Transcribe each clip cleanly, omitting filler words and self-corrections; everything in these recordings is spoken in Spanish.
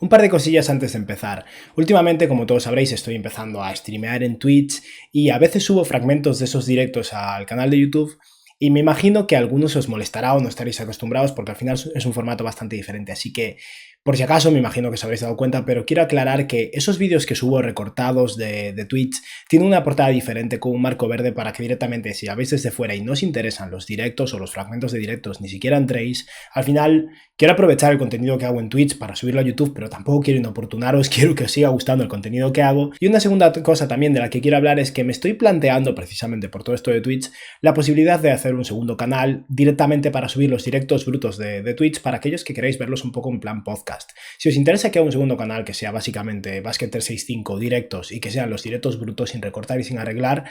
Un par de cosillas antes de empezar. Últimamente, como todos sabréis, estoy empezando a streamear en Twitch y a veces subo fragmentos de esos directos al canal de YouTube y me imagino que a algunos os molestará o no estaréis acostumbrados porque al final es un formato bastante diferente, así que por si acaso me imagino que os habréis dado cuenta, pero quiero aclarar que esos vídeos que subo recortados de Twitch tienen una portada diferente con un marco verde para que directamente si la veis desde fuera y no os interesan los directos o los fragmentos de directos, ni siquiera entréis. Al final quiero aprovechar el contenido que hago en Twitch para subirlo a YouTube, pero tampoco quiero inoportunaros, quiero que os siga gustando el contenido que hago. Y una segunda cosa también de la que quiero hablar es que me estoy planteando, precisamente por todo esto de Twitch, la posibilidad de hacer un segundo canal directamente para subir los directos brutos de Twitch para aquellos que queráis verlos un poco en plan podcast. Si os interesa que haga un segundo canal que sea básicamente Basket365 directos y que sean los directos brutos sin recortar y sin arreglar,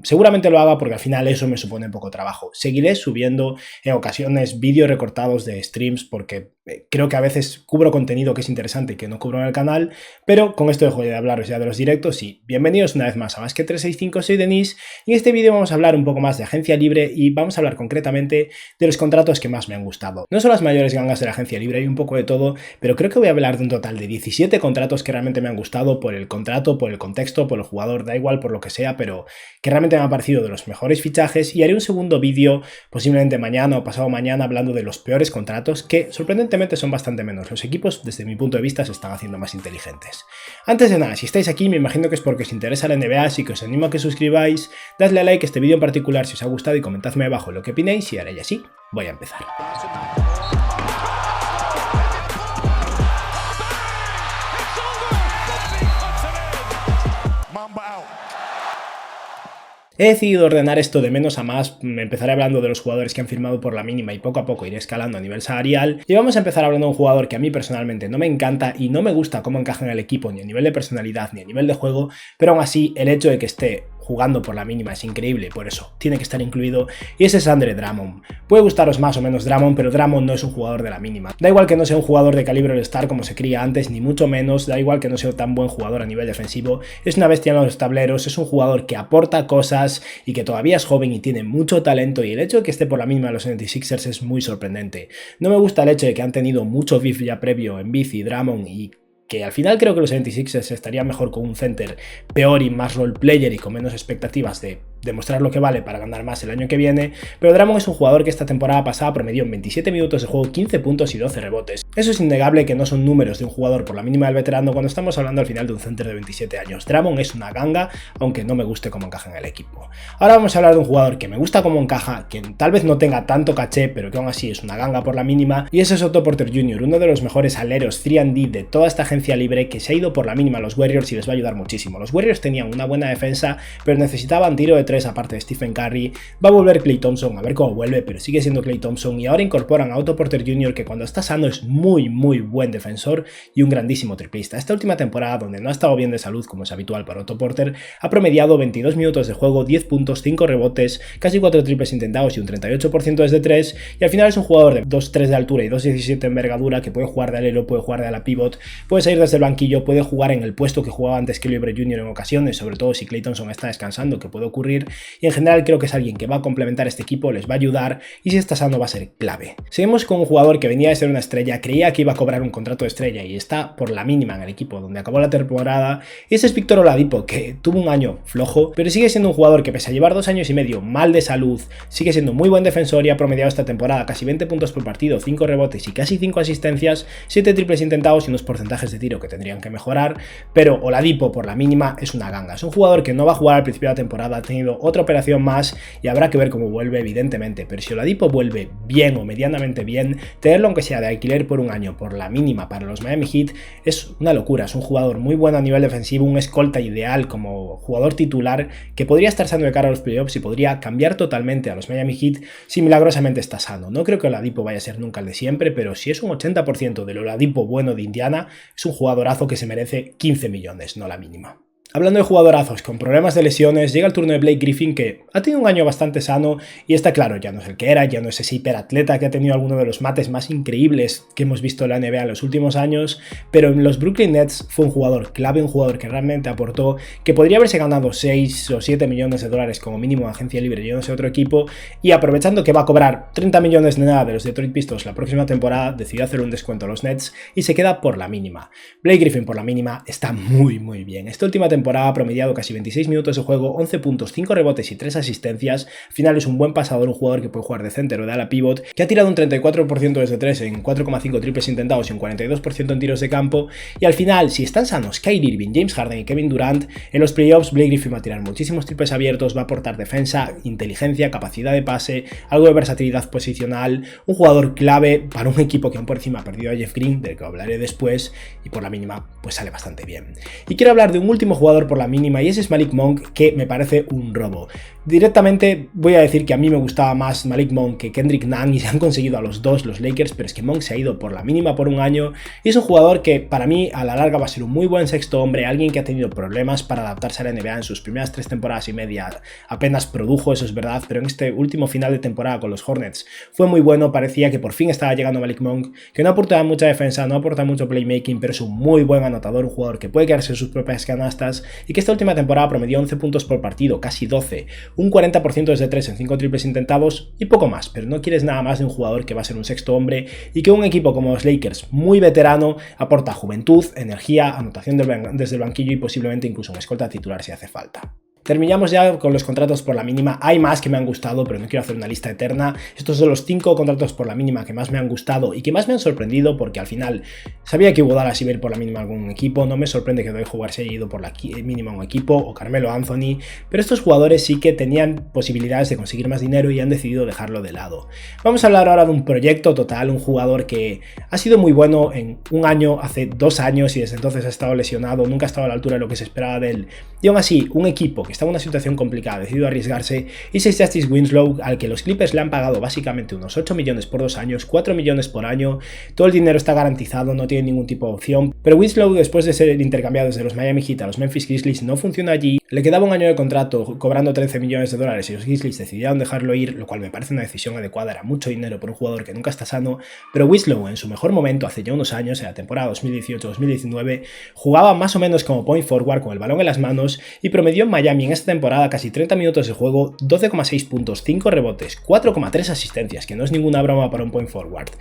seguramente lo haga porque al final eso me supone poco trabajo. Seguiré subiendo en ocasiones vídeos recortados de streams porque creo que a veces cubro contenido que es interesante y que no cubro en el canal, pero con esto dejo de hablaros ya de los directos y bienvenidos una vez más a Basket365, soy Denis y en este vídeo vamos a hablar un poco más de agencia libre y vamos a hablar concretamente de los contratos que más me han gustado. No son las mayores gangas de la agencia libre, hay un poco de todo, pero creo que voy a hablar de un total de 17 contratos que realmente me han gustado por el contrato, por el contexto, por el jugador, da igual por lo que sea, pero que realmente me han parecido de los mejores fichajes y haré un segundo vídeo posiblemente mañana o pasado mañana hablando de los peores contratos que sorprendentemente son bastante menos. Los equipos desde mi punto de vista se están haciendo más inteligentes. Antes de nada, si estáis aquí me imagino que es porque os interesa la NBA, así que os animo a que suscribáis, dadle a like a este vídeo en particular si os ha gustado y comentadme abajo lo que opináis y ahora ya sí, voy a empezar. He decidido ordenar esto de menos a más, empezaré hablando de los jugadores que han firmado por la mínima y poco a poco iré escalando a nivel salarial y vamos a empezar hablando de un jugador que a mí personalmente no me encanta y no me gusta cómo encaja en el equipo ni a nivel de personalidad ni a nivel de juego, pero aún así el hecho de que esté jugando por la mínima es increíble, por eso tiene que estar incluido y ese es Andre Drummond. Puede gustaros más o menos Drummond, pero Drummond no es un jugador de la mínima. Da igual que no sea un jugador de calibre All-Star como se creía antes, ni mucho menos, da igual que no sea tan buen jugador a nivel defensivo, es una bestia en los tableros, es un jugador que aporta cosas y que todavía es joven y tiene mucho talento y el hecho de que esté por la mínima de los 76ers es muy sorprendente. No me gusta el hecho de que han tenido mucho beef ya previo en Beef y Drummond y que al final creo que los 76ers estarían mejor con un center peor y más role player y con menos expectativas de demostrar lo que vale para ganar más el año que viene, pero Drummond es un jugador que esta temporada pasada promedió en 27 minutos de juego 15 puntos y 12 rebotes. Eso es innegable que no son números de un jugador por la mínima del veterano cuando estamos hablando al final de un center de 27 años. Drummond es una ganga, aunque no me guste cómo encaja en el equipo. Ahora vamos a hablar de un jugador que me gusta cómo encaja, que tal vez no tenga tanto caché, pero que aún así es una ganga por la mínima, y ese es Otto Porter Jr., uno de los mejores aleros 3&D de toda esta agencia libre que se ha ido por la mínima a los Warriors y les va a ayudar muchísimo. Los Warriors tenían una buena defensa, pero necesitaban tiro de 3 aparte de Stephen Curry. Va a volver Klay Thompson, a ver cómo vuelve, pero sigue siendo Klay Thompson y ahora incorporan a Otto Porter Jr. que cuando está sano es muy buen defensor y un grandísimo triplista. Esta última temporada, donde no ha estado bien de salud como es habitual para Otto Porter, ha promediado 22 minutos de juego, 10 puntos, 5 rebotes, casi 4 triples intentados y un 38% desde 3 y al final es un jugador de 2'3 de altura y 2'17 de envergadura que puede jugar de alero, puede jugar de ala pivot, puede salir desde el banquillo, puede jugar en el puesto que jugaba antes Kelly Oubre Jr. en ocasiones, sobre todo si Klay Thompson está descansando, que puede ocurrir, y en general creo que es alguien que va a complementar este equipo, les va a ayudar y si está sano va a ser clave. Seguimos con un jugador que venía de ser una estrella, creía que iba a cobrar un contrato de estrella y está por la mínima en el equipo donde acabó la temporada, y ese es Victor Oladipo, que tuvo un año flojo, pero sigue siendo un jugador que pese a llevar 2 años y medio mal de salud, sigue siendo muy buen defensor y ha promediado esta temporada casi 20 puntos por partido, 5 rebotes y casi 5 asistencias, 7 triples intentados y unos porcentajes de tiro que tendrían que mejorar, pero Oladipo por la mínima es una ganga. Es un jugador que no va a jugar al principio de la temporada, ha tenido otra operación más y habrá que ver cómo vuelve evidentemente, pero si Oladipo vuelve bien o medianamente bien, tenerlo aunque sea de alquiler por un año por la mínima para los Miami Heat es una locura. Es un jugador muy bueno a nivel defensivo, un escolta ideal como jugador titular que podría estar sano de cara a los playoffs y podría cambiar totalmente a los Miami Heat si milagrosamente está sano. No creo que Oladipo vaya a ser nunca el de siempre, pero si es un 80% del Oladipo bueno de Indiana, es un jugadorazo que se merece 15 millones, no la mínima. Hablando de jugadorazos con problemas de lesiones, llega el turno de Blake Griffin, que ha tenido un año bastante sano y está claro, ya no es el que era, ya no es ese hiperatleta que ha tenido alguno de los mates más increíbles que hemos visto en la NBA en los últimos años, pero en los Brooklyn Nets fue un jugador clave, un jugador que realmente aportó, que podría haberse ganado 6 o 7 millones de dólares como mínimo en agencia libre yéndose a otro equipo, y aprovechando que va a cobrar 30 millones de nada de los Detroit Pistons la próxima temporada, decidió hacer un descuento a los Nets y se queda por la mínima. Blake Griffin por la mínima está muy bien. Esta última temporada ha promediado casi 26 minutos de juego, 11 puntos, 5 rebotes y 3 asistencias. Al final es un buen pasador, un jugador que puede jugar de center o de ala pivot, que ha tirado un 34% desde 3 en 4,5 triples intentados y un 42% en tiros de campo. Y al final, si están sanos Kyrie Irving, James Harden y Kevin Durant, en los playoffs Blake Griffin va a tirar muchísimos triples abiertos, va a aportar defensa, inteligencia, capacidad de pase, algo de versatilidad posicional, un jugador clave para un equipo que aún por encima ha perdido a Jeff Green, del que hablaré después, y por la mínima pues sale bastante bien. Y quiero hablar de un último jugador por la mínima, y ese es Malik Monk, que me parece un robo. Directamente voy a decir que a mí me gustaba más Malik Monk que Kendrick Nunn, y se han conseguido a los dos los Lakers, pero es que Monk se ha ido por la mínima por un año, y es un jugador que para mí a la larga va a ser un muy buen sexto hombre, alguien que ha tenido problemas para adaptarse a la NBA en sus primeras 3 temporadas y media, apenas produjo, eso es verdad, pero en este último final de temporada con los Hornets fue muy bueno, parecía que por fin estaba llegando Malik Monk, que no aporta mucha defensa, no aporta mucho playmaking, pero es un muy buen anotador, un jugador que puede quedarse en sus propias canastas, y que esta última temporada promedió 11 puntos por partido, casi 12, un 40% desde 3 en 5 triples intentados y poco más, pero no quieres nada más de un jugador que va a ser un sexto hombre y que un equipo como los Lakers, muy veterano, aporta juventud, energía, anotación desde el banquillo y posiblemente incluso un escolta titular si hace falta. Terminamos ya con los contratos por la mínima. Hay más que me han gustado, pero no quiero hacer una lista eterna. Estos son los 5 contratos por la mínima que más me han gustado y que más me han sorprendido, porque al final sabía que Iguodala se iba a ir por la mínima a algún equipo. No me sorprende que Dwight Howard se haya ido por la mínima a un equipo, o Carmelo Anthony, pero estos jugadores sí que tenían posibilidades de conseguir más dinero y han decidido dejarlo de lado. Vamos a hablar ahora de un proyecto total, un jugador que ha sido muy bueno en un año, hace 2 años, y desde entonces ha estado lesionado, nunca ha estado a la altura de lo que se esperaba de él. Y aún así, un equipo que está en una situación complicada, ha decidido arriesgarse, y es Justice Winslow, al que los Clippers le han pagado básicamente unos 8 millones por 2 años, 4 millones por año, todo el dinero está garantizado, no tiene ningún tipo de opción, pero Winslow, después de ser intercambiado desde los Miami Heat a los Memphis Grizzlies, no funcionó allí, le quedaba un año de contrato cobrando 13 millones de dólares y los Grizzlies decidieron dejarlo ir, lo cual me parece una decisión adecuada, era mucho dinero por un jugador que nunca está sano, pero Winslow en su mejor momento hace ya unos años, en la temporada 2018-2019, jugaba más o menos como point forward con el balón en las manos y promedió en Miami en esta temporada casi 30 minutos de juego, 12,6 puntos, 5 rebotes, 4,3 asistencias, que no es ninguna broma para un point forward.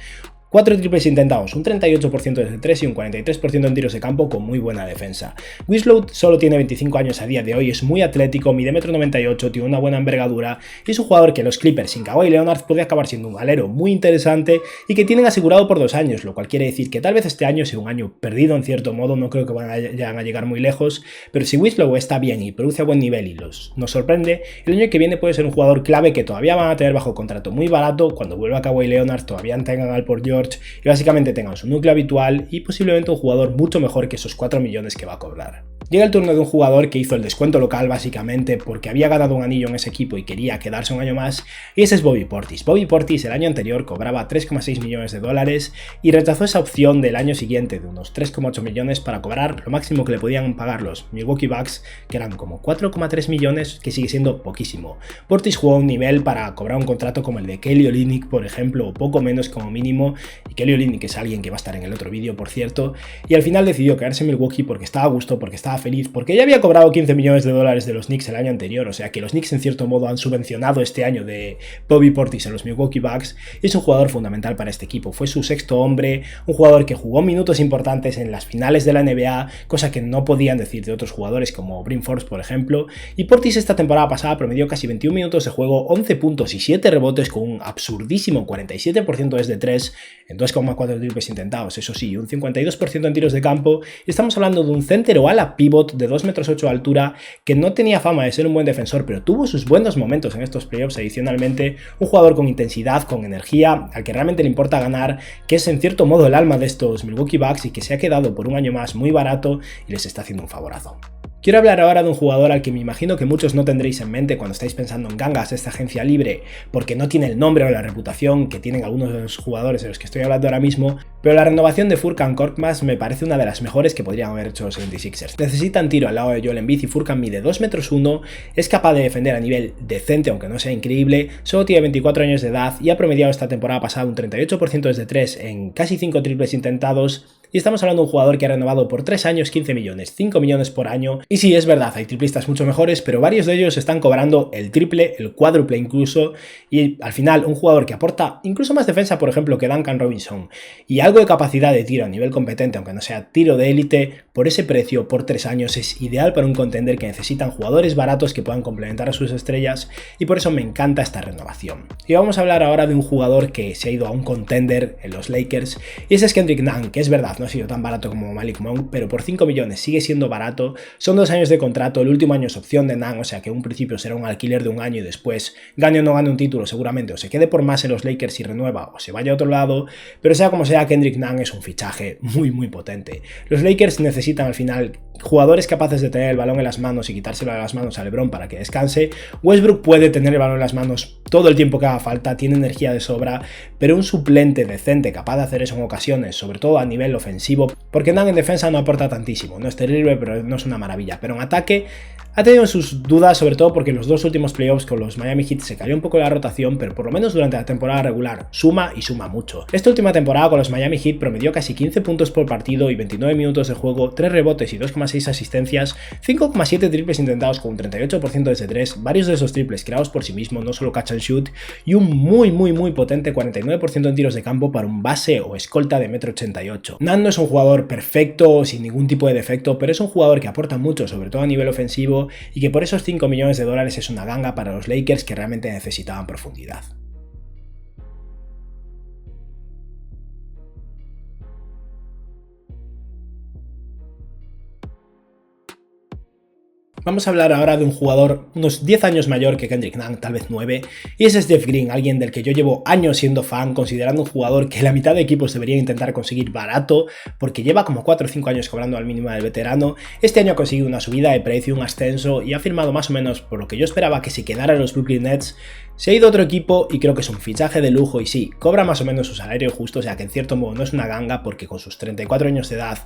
4 triples intentados, un 38% desde 3 y un 43% en tiros de campo con muy buena defensa. Winslow solo tiene 25 años a día de hoy, es muy atlético, mide 1,98 m, tiene una buena envergadura y es un jugador que los Clippers sin Kawhi Leonard puede acabar siendo un alero muy interesante y que tienen asegurado por 2 años, lo cual quiere decir que tal vez este año sea un año perdido en cierto modo, no creo que vayan a llegar muy lejos, pero si Winslow está bien y produce a buen nivel y nos sorprende, el año que viene puede ser un jugador clave que todavía van a tener bajo contrato muy barato, cuando vuelva Kawhi Leonard todavía tengan al por George y básicamente tengan su núcleo habitual y posiblemente un jugador mucho mejor que esos 4 millones que va a cobrar. Llega el turno de un jugador que hizo el descuento local básicamente porque había ganado un anillo en ese equipo y quería quedarse un año más, y ese es Bobby Portis. Bobby Portis el año anterior cobraba 3,6 millones de dólares y rechazó esa opción del año siguiente de unos 3,8 millones para cobrar lo máximo que le podían pagar los Milwaukee Bucks, que eran como 4,3 millones, que sigue siendo poquísimo. Portis jugó a un nivel para cobrar un contrato como el de Kelly Olynyk, por ejemplo, o poco menos como mínimo, y Kelly Olynyk es alguien que va a estar en el otro vídeo, por cierto, y al final decidió quedarse en Milwaukee porque estaba a gusto, porque estaba feliz, porque ya había cobrado 15 millones de dólares de los Knicks el año anterior, o sea que los Knicks en cierto modo han subvencionado este año de Bobby Portis en los Milwaukee Bucks, y es un jugador fundamental para este equipo. Fue su sexto hombre, un jugador que jugó minutos importantes en las finales de la NBA, cosa que no podían decir de otros jugadores como Bryn Forbes, por ejemplo, y Portis esta temporada pasada promedió casi 21 minutos de juego, 11 puntos y 7 rebotes con un absurdísimo 47% desde 3 en 2,4 triples intentados, eso sí, un 52% en tiros de campo, y estamos hablando de un center o ala pivot de 2,8 metros de altura que no tenía fama de ser un buen defensor, pero tuvo sus buenos momentos en estos playoffs. Adicionalmente, un jugador con intensidad, con energía, al que realmente le importa ganar, que es en cierto modo el alma de estos Milwaukee Bucks y que se ha quedado por un año más muy barato y les está haciendo un favorazo. Quiero hablar ahora de un jugador al que me imagino que muchos no tendréis en mente cuando estáis pensando en gangas de esta agencia libre, porque no tiene el nombre o la reputación que tienen algunos de los jugadores de los que estoy hablando ahora mismo, pero la renovación de Furkan Korkmaz me parece una de las mejores que podrían haber hecho los 76ers. Necesitan tiro al lado de Joel Embiid y Furkan mide 2,1 metros, es capaz de defender a nivel decente aunque no sea increíble, solo tiene 24 años de edad y ha promediado esta temporada pasada un 38% desde 3 en casi 5 triples intentados. Y estamos hablando de un jugador que ha renovado por 3 años 15 millones, 5 millones por año. Y sí, es verdad, hay triplistas mucho mejores, pero varios de ellos están cobrando el triple, el cuádruple incluso. Y al final, un jugador que aporta incluso más defensa, por ejemplo, que Duncan Robinson, y algo de capacidad de tiro a nivel competente, aunque no sea tiro de élite, por ese precio, por 3 años, es ideal para un contender que necesitan jugadores baratos que puedan complementar a sus estrellas, y por eso me encanta esta renovación. Y vamos a hablar ahora de un jugador que se ha ido a un contender en los Lakers, y ese es Kendrick Nunn, que es verdad, no ha sido tan barato como Malik Monk, pero por 5 millones sigue siendo barato. Son 2 años de contrato, el último año es opción de Nunn, o sea que en un principio será un alquiler de un año y después gane o no gane un título seguramente o se quede por más en los Lakers y renueva o se vaya a otro lado, pero sea como sea, Kendrick Nunn es un fichaje muy potente. Los Lakers necesitan al final jugadores capaces de tener el balón en las manos y quitárselo de las manos a LeBron para que descanse. Westbrook puede tener el balón en las manos todo el tiempo que haga falta, tiene energía de sobra, pero un suplente decente capaz de hacer eso en ocasiones, sobre todo a nivel ofensivo, porque Nunn en defensa no aporta tantísimo, no es terrible, pero no es una maravilla, pero en ataque ha tenido sus dudas, sobre todo porque en los 2 últimos playoffs con los Miami Heat se cayó un poco la rotación, pero por lo menos durante la temporada regular suma y suma mucho. Esta última temporada con los Miami Heat promedió casi 15 puntos por partido y 29 minutos de juego, 3 rebotes y 2,6 asistencias, 5,7 triples intentados con un 38% desde 3, varios de esos triples creados por sí mismo, no solo catch and shoot, y un muy potente 49% en tiros de campo para un base o escolta de 1,88 m. Nunn no es un jugador perfecto, sin ningún tipo de defecto, pero es un jugador que aporta mucho, sobre todo a nivel ofensivo, y que por esos 5 millones de dólares es una ganga para los Lakers que realmente necesitaban profundidad. Vamos a hablar ahora de un jugador unos 10 años mayor que Kendrick Nunn, tal vez 9, y ese es Jeff Green, alguien del que yo llevo años siendo fan, considerando un jugador que la mitad de equipos deberían intentar conseguir barato, porque lleva como 4 o 5 años cobrando al mínimo del veterano. Este año ha conseguido una subida de precio, un ascenso, y ha firmado más o menos por lo que yo esperaba que se quedara en los Brooklyn Nets. Se ha ido a otro equipo y creo que es un fichaje de lujo y sí, cobra más o menos su salario justo, o sea que en cierto modo no es una ganga porque con sus 34 años de edad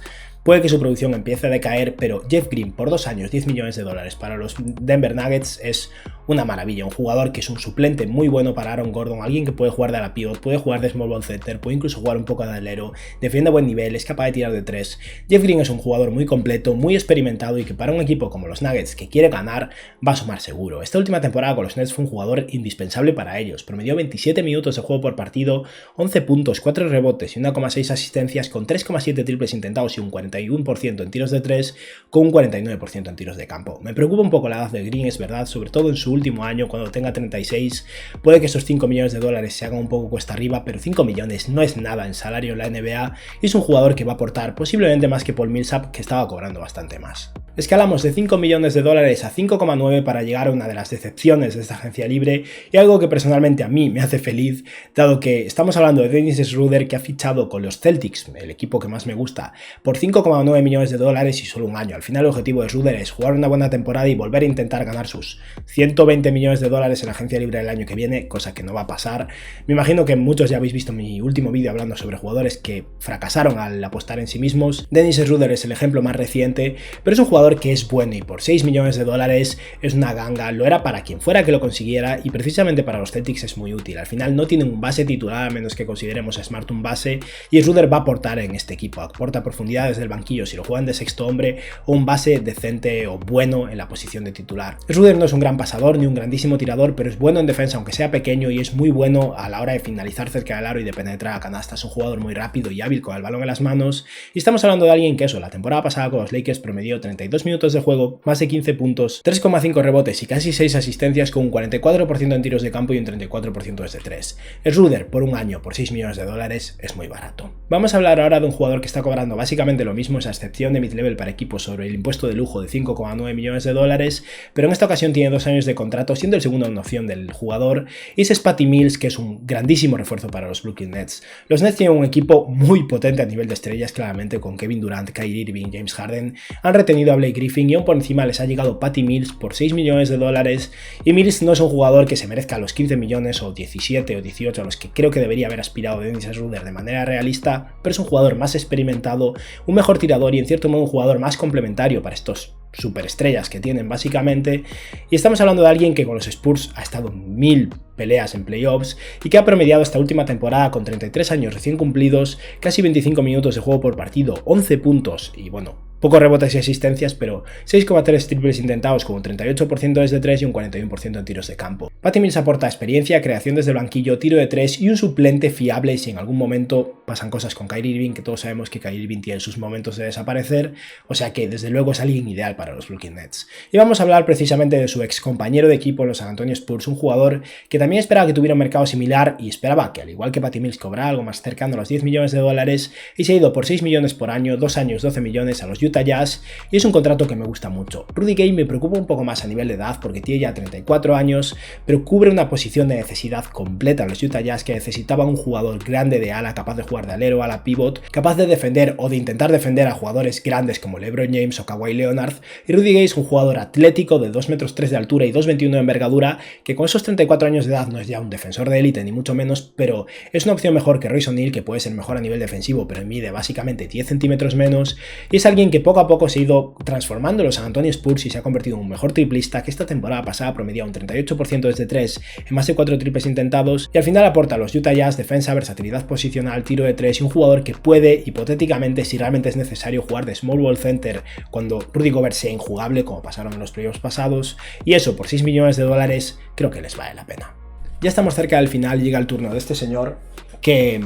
puede que su producción empiece a decaer, pero Jeff Green por 2 años, 10 millones de dólares para los Denver Nuggets es una maravilla, un jugador que es un suplente muy bueno para Aaron Gordon, alguien que puede jugar de la pivot, puede jugar de small ball center, puede incluso jugar un poco de alero, defiende a buen nivel, es capaz de tirar de 3. Jeff Green es un jugador muy completo, muy experimentado y que para un equipo como los Nuggets que quiere ganar va a sumar seguro. Esta última temporada con los Nets fue un jugador indispensable para ellos, promedió 27 minutos de juego por partido, 11 puntos, 4 rebotes y 1,6 asistencias con 3,7 triples intentados y un 41% en tiros de 3 con un 49% en tiros de campo. Me preocupa un poco la edad de Green, es verdad, sobre todo en su último año, cuando tenga 36, puede que esos 5 millones de dólares se hagan un poco cuesta arriba, pero 5 millones no es nada en salario en la NBA y es un jugador que va a aportar posiblemente más que Paul Millsap, que estaba cobrando bastante más. Escalamos de 5 millones de dólares a 5,9 para llegar a una de las decepciones de esta agencia libre y algo que personalmente a mí me hace feliz, dado que estamos hablando de Dennis Schroeder, que ha fichado con los Celtics, el equipo que más me gusta, por 5,9 millones de dólares y solo un año. Al final el objetivo de Schroeder es jugar una buena temporada y volver a intentar ganar sus 120 millones de dólares en la agencia libre del año que viene, cosa que no va a pasar. Me imagino que muchos ya habéis visto mi último vídeo hablando sobre jugadores que fracasaron al apostar en sí mismos. Dennis Schroeder es el ejemplo más reciente, pero es un jugador que es bueno y por 6 millones de dólares es una ganga, lo era para quien fuera que lo consiguiera y precisamente para los Celtics es muy útil. Al final no tienen un base titular, a menos que consideremos a Smart un base, y Schroeder va a aportar en este equipo, aporta profundidad desde el banquillo si lo juegan de sexto hombre o un base decente o bueno en la posición de titular. Schroeder no es un gran pasador ni un grandísimo tirador, pero es bueno en defensa aunque sea pequeño y es muy bueno a la hora de finalizar cerca del aro y de penetrar a canasta. Es un jugador muy rápido y hábil con el balón en las manos y estamos hablando de alguien que eso, la temporada pasada con los Lakers promedió 32 minutos de juego, más de 15 puntos, 3,5 rebotes y casi 6 asistencias con un 44% en tiros de campo y un 34% desde 3. Schroeder por un año por 6 millones de dólares es muy barato. Vamos a hablar ahora de un jugador que está cobrando básicamente lo mismo, esa excepción de mid-level para equipos sobre el impuesto de lujo de 5,9 millones de dólares, pero en esta ocasión tiene 2 años de contrato, siendo el segundo en opción del jugador, y es Patty Mills, que es un grandísimo refuerzo para los Brooklyn Nets. Los Nets tienen un equipo muy potente a nivel de estrellas, claramente, con Kevin Durant, Kyrie Irving, James Harden. Han retenido a Blake Griffin y aún por encima les ha llegado Patty Mills por 6 millones de dólares, y Mills no es un jugador que se merezca los 15 millones o 17 o 18 a los que creo que debería haber aspirado Dennis Schroeder de manera realista, pero es un jugador más experimentado, un mejor tirador y en cierto modo un jugador más complementario para estos superestrellas que tienen básicamente, y estamos hablando de alguien que con los Spurs ha estado en 1000 peleas en playoffs y que ha promediado esta última temporada con 33 años recién cumplidos, casi 25 minutos de juego por partido, 11 puntos y bueno, pocos rebotes y asistencias, pero 6,3 triples intentados con un 38% desde 3 y un 41% en tiros de campo. Patty Mills aporta experiencia, creación desde el banquillo, tiro de 3 y un suplente fiable si en algún momento pasan cosas con Kyrie Irving, que todos sabemos que Kyrie Irving tiene sus momentos de desaparecer, o sea que desde luego es alguien ideal para los Brooklyn Nets. Y vamos a hablar precisamente de su ex compañero de equipo en los San Antonio Spurs, un jugador que también esperaba que tuviera un mercado similar y esperaba que al igual que Patty Mills cobrara algo más cercano a los 10 millones de dólares y se ha ido por 6 millones por año, 2 años 12 millones a los Utah Jazz, y es un contrato que me gusta mucho. Rudy Gay me preocupa un poco más a nivel de edad porque tiene ya 34 años, pero cubre una posición de necesidad completa en los Utah Jazz que necesitaba un jugador grande de ala, capaz de jugar de alero, ala pivot, capaz de defender o de intentar defender a jugadores grandes como LeBron James o Kawhi Leonard, y Rudy Gay es un jugador atlético de 2,3 metros de altura y 2,21 de envergadura, que con esos 34 años de edad no es ya un defensor de élite ni mucho menos, pero es una opción mejor que Royce O'Neal, que puede ser mejor a nivel defensivo pero mide básicamente 10 centímetros menos, y es alguien que poco a poco se ha ido transformando en los San Antonio Spurs y se ha convertido en un mejor triplista, que esta temporada pasada promediaba un 38% desde 3 en más de 4 triples intentados, y al final aporta a los Utah Jazz defensa, versatilidad posicional, tiro de 3 y un jugador que puede hipotéticamente, si realmente es necesario, jugar de small ball center cuando Rudy Gobert sea injugable, como pasaron en los playoffs pasados, y eso por 6 millones de dólares creo que les vale la pena. Ya estamos cerca del final, llega el turno de este señor que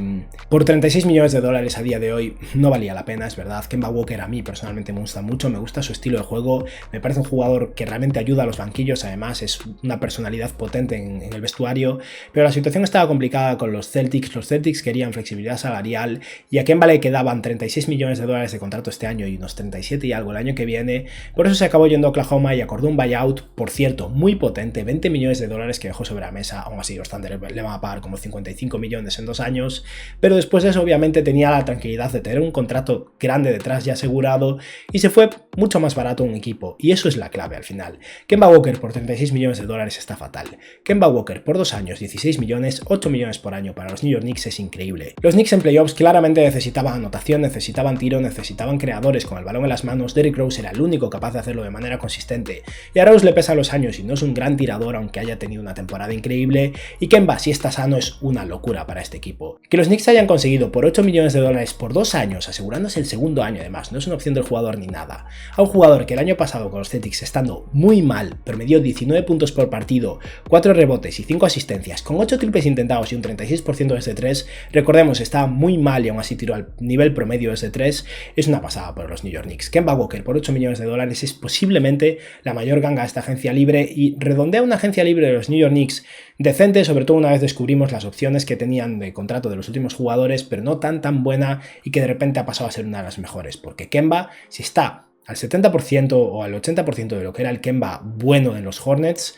por 36 millones de dólares a día de hoy no valía la pena, es verdad. Kemba Walker a mí personalmente me gusta mucho, me gusta su estilo de juego, me parece un jugador que realmente ayuda a los banquillos, además es una personalidad potente en el vestuario, pero la situación estaba complicada con los Celtics querían flexibilidad salarial y a Kemba le quedaban 36 millones de dólares de contrato este año y unos 37 y algo el año que viene, por eso se acabó yendo a Oklahoma y acordó un buyout, por cierto, muy potente, 20 millones de dólares que dejó sobre la mesa, aún así los Thunder le van a pagar como 55 millones en 2 años, pero después de eso obviamente tenía la tranquilidad de tener un contrato grande detrás ya asegurado y se fue mucho más barato un equipo, y eso es la clave al final. Kemba Walker por 36 millones de dólares está fatal. Kemba Walker por 2 años, 16 millones, 8 millones por año para los New York Knicks es increíble. Los Knicks en playoffs claramente necesitaban anotación, necesitaban tiro, necesitaban creadores con el balón en las manos. Derrick Rose era el único capaz de hacerlo de manera consistente, y a Rose le pesan los años y no es un gran tirador aunque haya tenido una temporada increíble, y Kemba si está sano es una locura para este equipo. Que los Knicks hayan conseguido por 8 millones de dólares por 2 años, asegurándose el segundo año además, no es una opción del jugador ni nada, a un jugador que el año pasado con los Celtics estando muy mal, promedió 19 puntos por partido, 4 rebotes y 5 asistencias, con 8 triples intentados y un 36% desde 3, recordemos estaba muy mal y aún así tiró al nivel promedio desde 3, es una pasada por los New York Knicks. Kemba Walker por 8 millones de dólares es posiblemente la mayor ganga de esta agencia libre y redondea una agencia libre de los New York Knicks decente, sobre todo una vez descubrimos las opciones que tenían de contrato de los últimos jugadores, pero no tan buena y que de repente ha pasado a ser una de las mejores, porque Kemba, si está al 70% o al 80% de lo que era el Kemba bueno en los Hornets,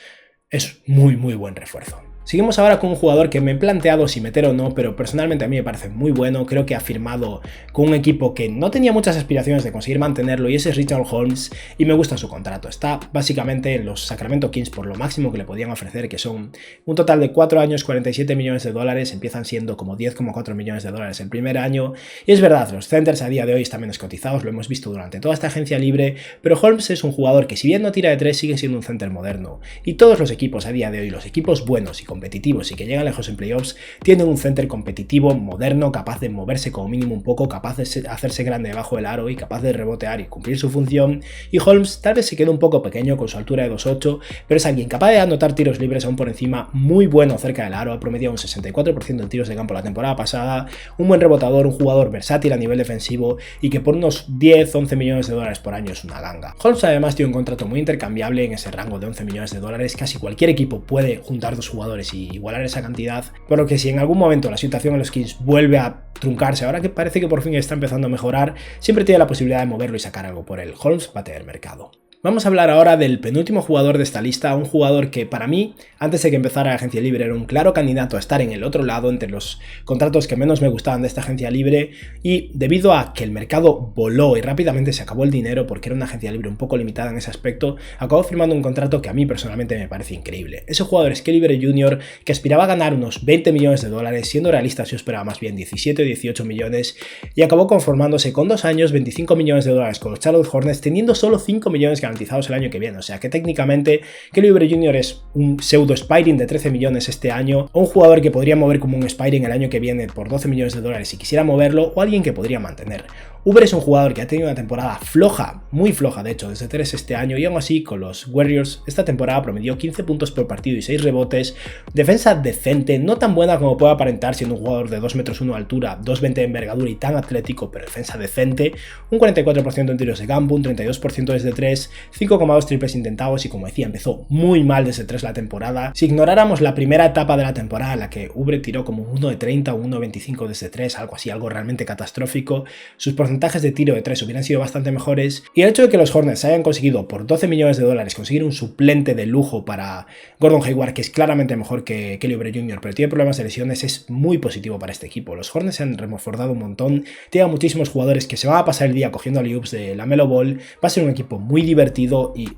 es muy buen refuerzo. Seguimos ahora con un jugador que me he planteado si meter o no, pero personalmente a mí me parece muy bueno, creo que ha firmado con un equipo que no tenía muchas aspiraciones de conseguir mantenerlo y ese es Richard Holmes y me gusta su contrato, está básicamente en los Sacramento Kings por lo máximo que le podían ofrecer, que son un total de 4 años, 47 millones de dólares, empiezan siendo como 10,4 millones de dólares el primer año y es verdad, los centers a día de hoy están menos cotizados, lo hemos visto durante toda esta agencia libre, pero Holmes es un jugador que si bien no tira de 3 sigue siendo un center moderno y todos los equipos a día de hoy, los equipos buenos y competitivos y que llegan lejos en playoffs, tienen un center competitivo, moderno, capaz de moverse como mínimo un poco, capaz de hacerse grande debajo del aro y capaz de rebotear y cumplir su función, y Holmes tal vez se quede un poco pequeño con su altura de 2,8, pero es alguien capaz de anotar tiros libres aún por encima, muy bueno cerca del aro, ha promediado un 64% en tiros de campo la temporada pasada, un buen rebotador, un jugador versátil a nivel defensivo y que por unos 10-11 millones de dólares por año es una ganga. Holmes además tiene un contrato muy intercambiable en ese rango de 11 millones de dólares, casi cualquier equipo puede juntar dos jugadores y igualar esa cantidad, por lo que si en algún momento la situación en los Kings vuelve a truncarse, ahora que parece que por fin está empezando a mejorar, siempre tiene la posibilidad de moverlo y sacar algo por él. Holmes va a tener mercado. Vamos a hablar ahora del penúltimo jugador de esta lista, un jugador que para mí, antes de que empezara la agencia libre, era un claro candidato a estar en el otro lado, entre los contratos que menos me gustaban de esta agencia libre, y debido a que el mercado voló y rápidamente se acabó el dinero, porque era una agencia libre un poco limitada en ese aspecto, acabó firmando un contrato que a mí personalmente me parece increíble. Ese jugador es Kelly Oubre Jr., que aspiraba a ganar unos 20 millones de dólares, siendo realista yo esperaba más bien 17 o 18 millones, y acabó conformándose con 2 años, 25 millones de dólares con los Charlotte Hornets, teniendo solo 5 millones garantizados el año que viene. O sea que técnicamente Kelly Oubre Jr. es un pseudo Spiring de 13 millones este año, o un jugador que podría mover como un Spiring el año que viene por 12 millones de dólares si quisiera moverlo, o alguien que podría mantener. Oubre es un jugador que ha tenido una temporada floja, muy floja de hecho, desde 3 este año, y aún así con los Warriors esta temporada promedió 15 puntos por partido y 6 rebotes, defensa decente, no tan buena como puede aparentar siendo un jugador de 2 metros 1 de altura, 2,20 de envergadura y tan atlético, pero defensa decente, un 44% en tiros de campo, un 32% desde 3, 5,2 triples intentados y como decía empezó muy mal desde 3 la temporada. Si ignoráramos la primera etapa de la temporada en la que Oubre tiró como 1 de 30 o 1 de 25 desde 3, algo así, algo realmente catastrófico, sus porcentajes de tiro de 3 hubieran sido bastante mejores, y el hecho de que los Hornets hayan conseguido por 12 millones de dólares conseguir un suplente de lujo para Gordon Hayward, que es claramente mejor que Kelly Oubre Jr., pero tiene problemas de lesiones, es muy positivo para este equipo. Los Hornets se han reforzado un montón, tienen muchísimos jugadores que se van a pasar el día cogiendo alley-oops de LaMelo Ball, va a ser un equipo muy divertido y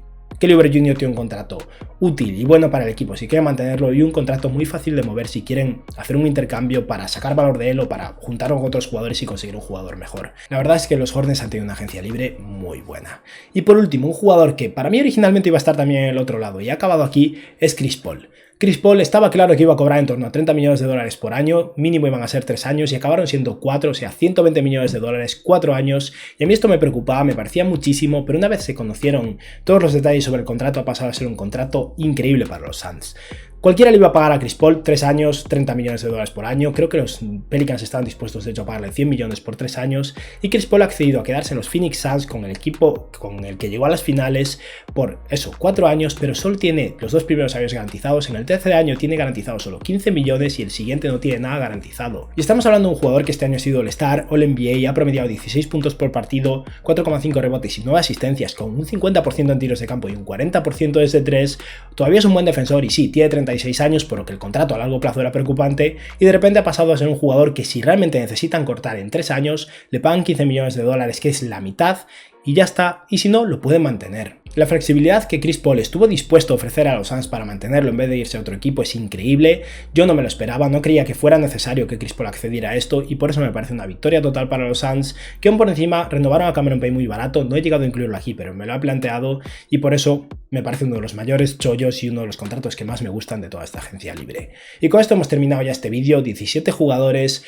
Kelly Oubre Jr. tiene un contrato útil y bueno para el equipo si quieren mantenerlo, y un contrato muy fácil de mover si quieren hacer un intercambio para sacar valor de él o para juntarlo con otros jugadores y conseguir un jugador mejor. La verdad es que los Hornets han tenido una agencia libre muy buena. Y por último, un jugador que para mí originalmente iba a estar también en el otro lado y ha acabado aquí es Chris Paul. Chris Paul estaba claro que iba a cobrar en torno a 30 millones de dólares por año, mínimo iban a ser 3 años y acabaron siendo 4, o sea 120 millones de dólares, 4 años, y a mí esto me preocupaba, me parecía muchísimo, pero una vez se conocieron todos los detalles sobre el contrato ha pasado a ser un contrato increíble para los Suns. Cualquiera le iba a pagar a Chris Paul 3 años, 30 millones de dólares por año, creo que los Pelicans estaban dispuestos de hecho a pagarle 100 millones por 3 años, y Chris Paul ha accedido a quedarse en los Phoenix Suns con el equipo con el que llegó a las finales por eso, 4 años, pero solo tiene los 2 primeros años garantizados, en el tercer año tiene garantizado solo 15 millones y el siguiente no tiene nada garantizado. Y estamos hablando de un jugador que este año ha sido All-Star, All-NBA y ha promediado 16 puntos por partido, 4,5 rebotes y 9 asistencias, con un 50% en tiros de campo y un 40% desde 3, todavía es un buen defensor y sí, tiene 36 años, por lo que el contrato a largo plazo era preocupante, y de repente ha pasado a ser un jugador que si realmente necesitan cortar en 3 años, le pagan 15 millones de dólares, que es la mitad, y ya está, y si no, lo pueden mantener. La flexibilidad que Chris Paul estuvo dispuesto a ofrecer a los Suns para mantenerlo en vez de irse a otro equipo es increíble, yo no me lo esperaba, no creía que fuera necesario que Chris Paul accediera a esto, y por eso me parece una victoria total para los Suns, que aún por encima renovaron a Cameron Payne muy barato, no he llegado a incluirlo aquí, pero me lo he planteado, y por eso me parece uno de los mayores chollos y uno de los contratos que más me gustan de toda esta agencia libre. Y con esto hemos terminado ya este vídeo, 17 jugadores.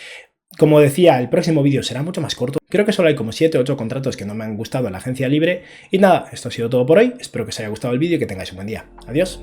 Como decía, el próximo vídeo será mucho más corto. Creo que solo hay como 7 o 8 contratos que no me han gustado en la agencia libre. Y nada, esto ha sido todo por hoy. Espero que os haya gustado el vídeo y que tengáis un buen día. Adiós.